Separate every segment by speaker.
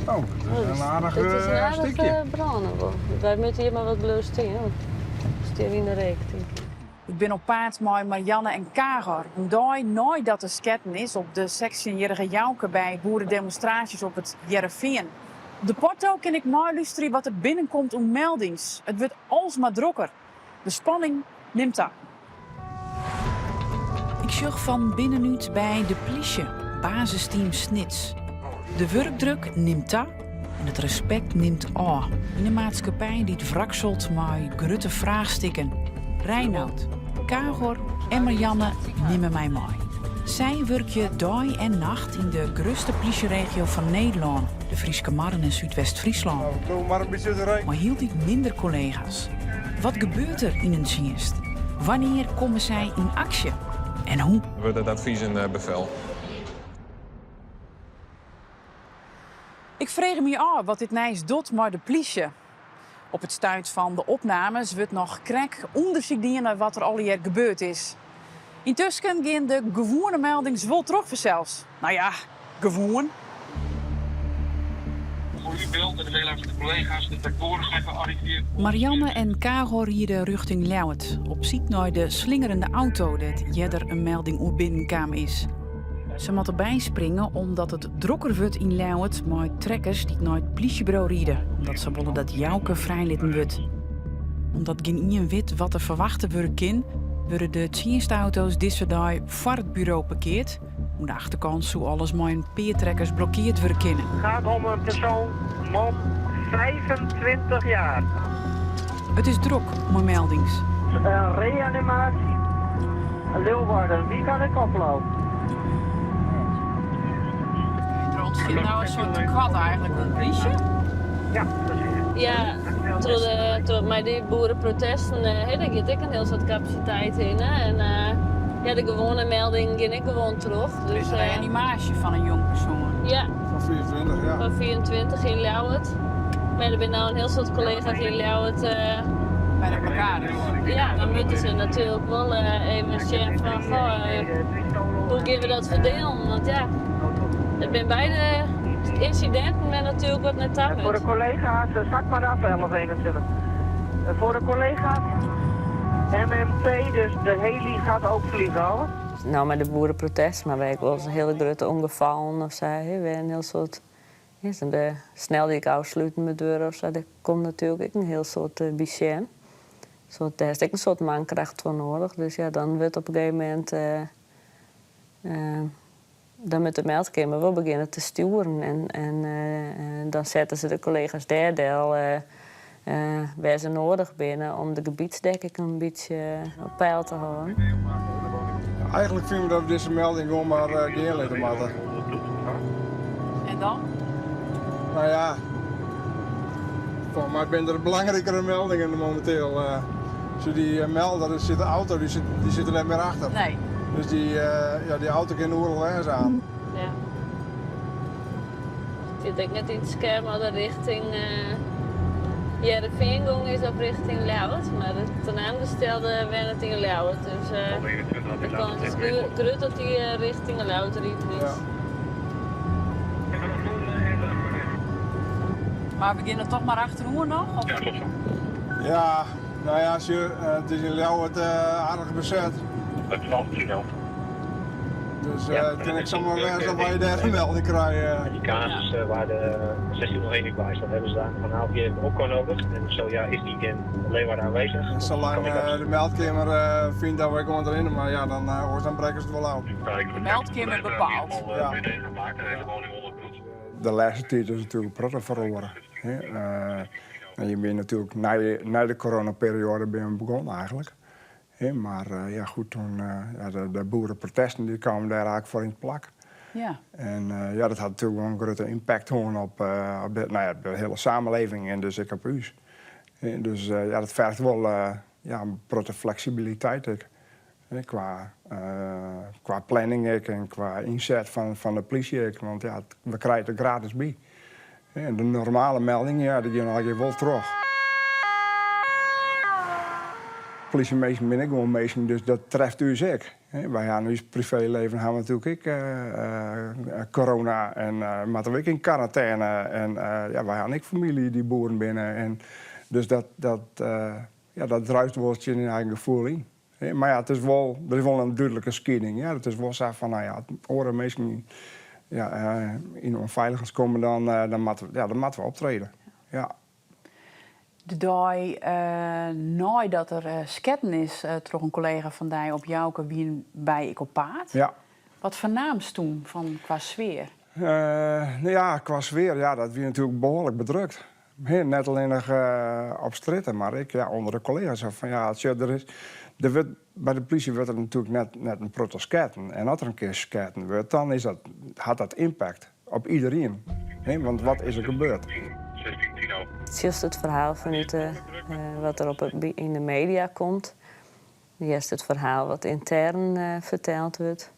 Speaker 1: Oh, dat is een aardig
Speaker 2: stukje. Het is een aardig branden. Wij moeten hier maar wat blus tegen. Stil in de rekening.
Speaker 3: Ik ben op paard met Marianne en Kager. Een dag nooit dat er sketten is op de 16-jarige Jouke bij boerendemonstraties op het Jereveen. Op de porto kan ik luisteren wat er binnenkomt om meldings. Het wordt alsmaar drukker. De spanning neemt af. Ik zag van binnenuit bij de politie, basisteam Snits. De werkdruk neemt af en het respect neemt af. In een maatschappij die het wrakselt met grote vraagstukken. Reinoud, Kager en Marianne nemen mij mee. Zij werken dag en nacht in de grootste politieregio van Nederland, de Frieske Marne en Zuidwest-Friesland. Maar hield ik minder collega's. Wat gebeurt er in een dienst? Wanneer komen zij in actie? En hoe?
Speaker 4: Wordt het advies en bevel?
Speaker 3: Ik vraag me af wat dit nijs doet met de politie. Op het stuit van de opnames wordt nog krek onderzoek naar wat er al hier gebeurd is. Intussen gaan de gewone meldingen wel terug zelfs. Nou ja, gewoon.
Speaker 5: Voor u belt en veel de collega's, de tractoren zijn gearriveerd.
Speaker 3: Marianne en Kager rieden richting Ljouwert. Op zoek naar de slingerende auto dat jeder een melding op binnenkam is. Ze moeten bijspringen omdat het drukker wordt in Ljouwert met trekkers die naar het politiebureau rieden. Omdat ze willen dat Jouke vrijlitten wordt. Omdat geen iemand weet wat er verwachten wordt kan, worden de dienstauto's deze dag voor het bureau parkeerd. Aan de achterkant zo alles met een peertrekkers blokkeerd worden kunnen.
Speaker 6: Het gaat om een persoon, man, 25 jaar.
Speaker 3: Het is druk, mijn meldings.
Speaker 6: Reanimatie, Leeuwarden, wie kan ik oplopen?
Speaker 3: Er ontstaat nou een soort kwad eigenlijk met politie.
Speaker 6: Ja, precies.
Speaker 2: Ja, door met die boerenprotesten heb ik een heel soort capaciteit in. Hè? En ja, de gewone melding ging ik gewoon terug.
Speaker 3: Dus is een reanimatie van een jong persoon.
Speaker 2: Ja.
Speaker 1: Van 24, ja.
Speaker 2: Van 24 in Ljouwert. Maar er zijn nou een heel soort collega's in Ljouwert.
Speaker 3: Bij de blokkades.
Speaker 2: Ja, dan moeten ze natuurlijk wel even checken van, hoe gaan we dat verdelen? Want ja, het zijn beide incidenten met natuurlijk wat net af.
Speaker 6: Voor de collega's, zak maar af 1121. Voor de collega's, MMP, dus de heli gaat ook vliegen hoor.
Speaker 2: Nou, met de boerenprotest, maar wij hebben wel eens een hele grote ongevallen of zo. We hebben een heel soort, snel die ik afsluiten met deuren of zo, daar komt natuurlijk ook een heel soort bichén. Daar is ook een soort mankracht voor nodig. Dus ja, dan wordt op een gegeven moment dan met de meldkamer wel beginnen te sturen. En dan zetten ze de collega's deel waar ze nodig binnen om de gebiedsdekking een beetje op peil te houden.
Speaker 1: Eigenlijk vinden we dat we deze melding gewoon maar geen laten maken.
Speaker 3: En dan?
Speaker 1: Nou ja, volgens mij zijn er belangrijkere meldingen momenteel. Als je die melden, dan zit de auto die zit er net meer achter.
Speaker 3: Nee.
Speaker 1: Dus die auto kan overal aan.
Speaker 2: Ja. Ik denk net iets scherm de richting Jereveen ging is op richting Ljouwert, maar het ten aangestelde werd het in Ljouwert. Dus de kans is groot dat die richting Ljouwert riepen is.
Speaker 1: Ja.
Speaker 3: Maar we beginnen toch maar achterover nog? Of?
Speaker 5: Ja, klopt zo.
Speaker 1: Ja, nou ja, het is in Ljouwert aardig bezet.
Speaker 5: Het valt misschien wel.
Speaker 1: Dus kan ik zomaar wezen waar je daar een melding krijgt.
Speaker 5: Die casus waar de 1601 in bij staat, hebben ze daar van een half jaar ook al nodig. En zo ja, is die in Leeuwarden aanwezig.
Speaker 1: Zolang de meldkamer vindt dat we gewoon erin, maar ja, dan breken ze het wel uit.
Speaker 3: De meldkamer bepaalt.
Speaker 1: Ja. De laatste tijd is natuurlijk prettig verloren. En je bent natuurlijk na de coronaperiode ben je begonnen eigenlijk. Maar ja, goed, toen de boerenprotesten die kwamen daar eigenlijk voor in het plak.
Speaker 3: Ja.
Speaker 1: En ja, dat had natuurlijk wel een grote impact op de hele samenleving en dus ik op u. Dus ja, dat vergt wel een grote flexibiliteit. Qua planning en qua inzet van de politie. Want ja, we krijgen er gratis bij. En de normale meldingen, ja, die gaan eigenlijk wel terug. politiemeester ben ik gewoon meester, dus dat treft u zeker. Wij hebben nu privéleven hebben natuurlijk corona en moeten we ook in quarantaine. En wij hebben ook familie die boeren binnen. En dus dat druist wel in je eigen gevoel in. Maar ja, er is wel een duidelijke scheiding. Ja, het is wel zo van, oren mensen in onveiligheid komen, dan moeten we optreden. Ja.
Speaker 3: De dag nadat er sketten is, toch een collega van mij op Jouke wie bij ik op paard.
Speaker 1: Ja.
Speaker 3: Wat vernaams toen qua sfeer?
Speaker 1: Qua sfeer, dat werd natuurlijk behoorlijk bedrukt. Net alleen nog op stritten, maar ik onder de collega's. Bij de politie wordt er natuurlijk net een protest sketten. En als er een keer sketten wordt, dan had dat impact op iedereen. Want wat is er gebeurd?
Speaker 2: Het is juist het verhaal vanuit wat er in de media komt. Juist het verhaal wat intern verteld wordt.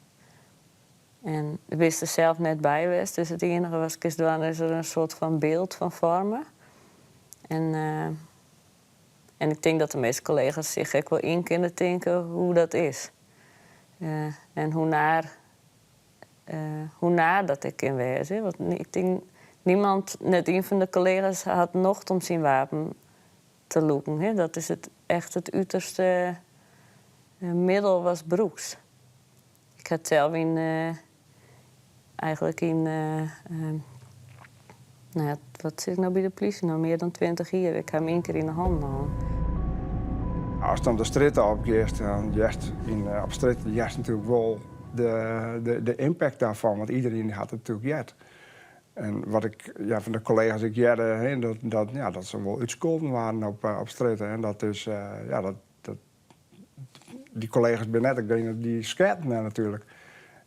Speaker 2: En ik wist er zelf net bij geweest, dus het enige wat ik is doen is er een soort van beeld van vormen. En ik denk dat de meeste collega's zich ook wel in kunnen denken hoe dat is. En hoe naar dat ik kan wezen. Want ik denk, net een van de collega's had nog om zijn wapen te loeken. Hè? Dat is het uiterste middel was broeks. Ik had zelf wat zit ik nou bij de politie? Nou, meer dan 20 jaar. Ik heb hem 1 keer in de hand genomen.
Speaker 1: Als dan de stritten opgeeft, dan op stritten natuurlijk wel de impact daarvan. Want iedereen had het natuurlijk jet. En wat ik van de collega's dat ze wel uitscholden waren op stritten. En dat is, die collega's ben net degene die schatten natuurlijk.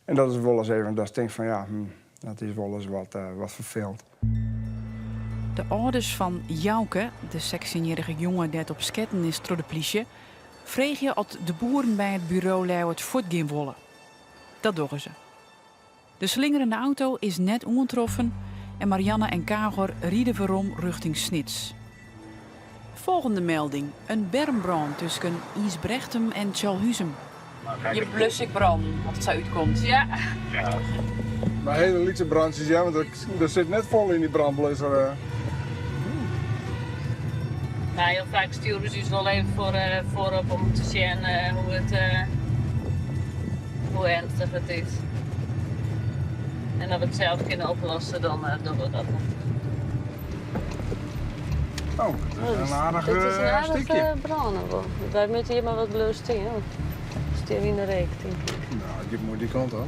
Speaker 1: En dat is wel eens even, dat ik denk van dat is wel eens wat verveeld.
Speaker 3: De ouders van Jouke, de 16-jarige jongen die op sketten is door de politie, vreeg je of de boeren bij het bureau Leeuwert voortgaan willen. Dat doen ze. De slingerende auto is net ongetroffen en Marianne en Kagor rieden weerom richting Snits. Volgende melding: een bermbrand tussen Isbrechtem en Tjalhuzem. Je blus ik brand, als het zo uitkomt. Ja.
Speaker 1: Maar hele lichte brandjes, want er zit net vol in die brandblusser.
Speaker 2: Nou, heel vaak sturen ze dus wel even voorop om te zien hoe ernstig het is. En dat we het zelf kunnen oplossen, dan doen we dat.
Speaker 1: Oh, dat is een aardig
Speaker 2: stukje. Branden. Wij moeten hier maar wat blust in. Stil in de reek, denk ik.
Speaker 1: Nou, die moet die kant op.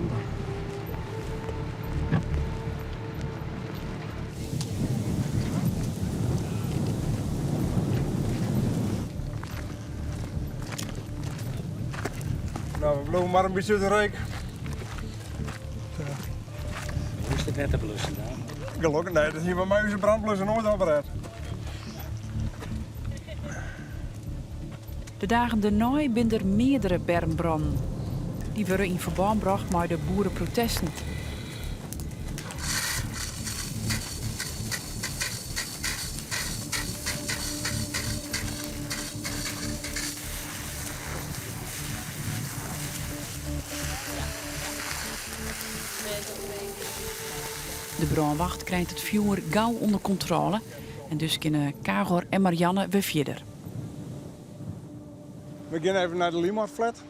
Speaker 1: Nou, we blijven maar een beetje de reek.
Speaker 7: Hoe is het net te blussen dan?
Speaker 1: Gelukkig, nee, dat is hier bij mij onze brandblusser nooit opgered.
Speaker 3: De dagen daarna zijn er meerdere bermbranden. Die worden in verband gebracht met de boerenprotesten. De brandwacht krijgt het vuur gauw onder controle en dus kunnen Kagor en Marianne weer verder.
Speaker 1: We gaan even naar de Limart-flat.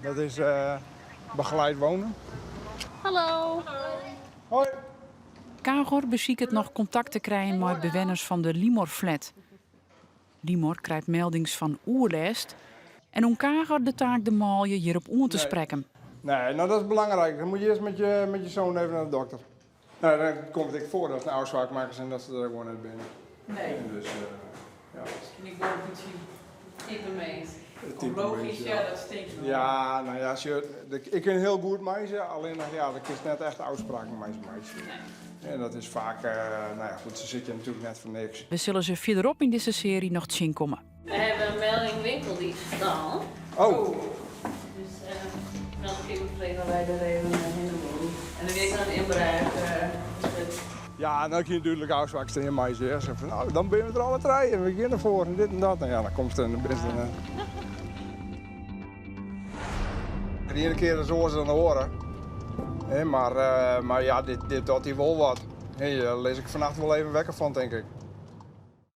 Speaker 1: Dat is begeleid wonen.
Speaker 2: Hallo.
Speaker 1: Hoi.
Speaker 3: Kagor beziekt nog contact te krijgen met bewoners van de Limor-flat. Limor krijgt meldings van oerlest en om Kagor de taak de maalje hierop om te spreken.
Speaker 1: Nee, nou dat is belangrijk. Dan moet je eerst met je zoon even naar de dokter. Nou, dan komt het voor dat ze een afspraak maken en dat ze er gewoon uit binnen.
Speaker 2: Nee.
Speaker 1: En dus,
Speaker 2: En ik word een beetje type mees.
Speaker 1: Logisch,
Speaker 2: dat steekt wel.
Speaker 1: Ja, nou ja, ik ken heel goed meisje, alleen dat is net echt de afspraak met meisje. Nee. En dat is vaak, goed, ze zitten natuurlijk net voor niks.
Speaker 3: We zullen ze verderop in deze serie nog te zien komen.
Speaker 2: We hebben een melding winkeldiefstal.
Speaker 1: Oh.
Speaker 2: Dus dan vliegen wij er even in de boel. En dan weer een inbraak.
Speaker 1: Ja, dan kun je natuurlijk afspraak tegen mij zeggen. Dan ben we er alle drie en we beginnen voor en dit en dat. Nou ja, dan komt het en dan is het. De ene keer is oors dan de oren. Maar ja, dit doet hij wel wat. Daar lees ik vannacht wel even wekker van, denk ik.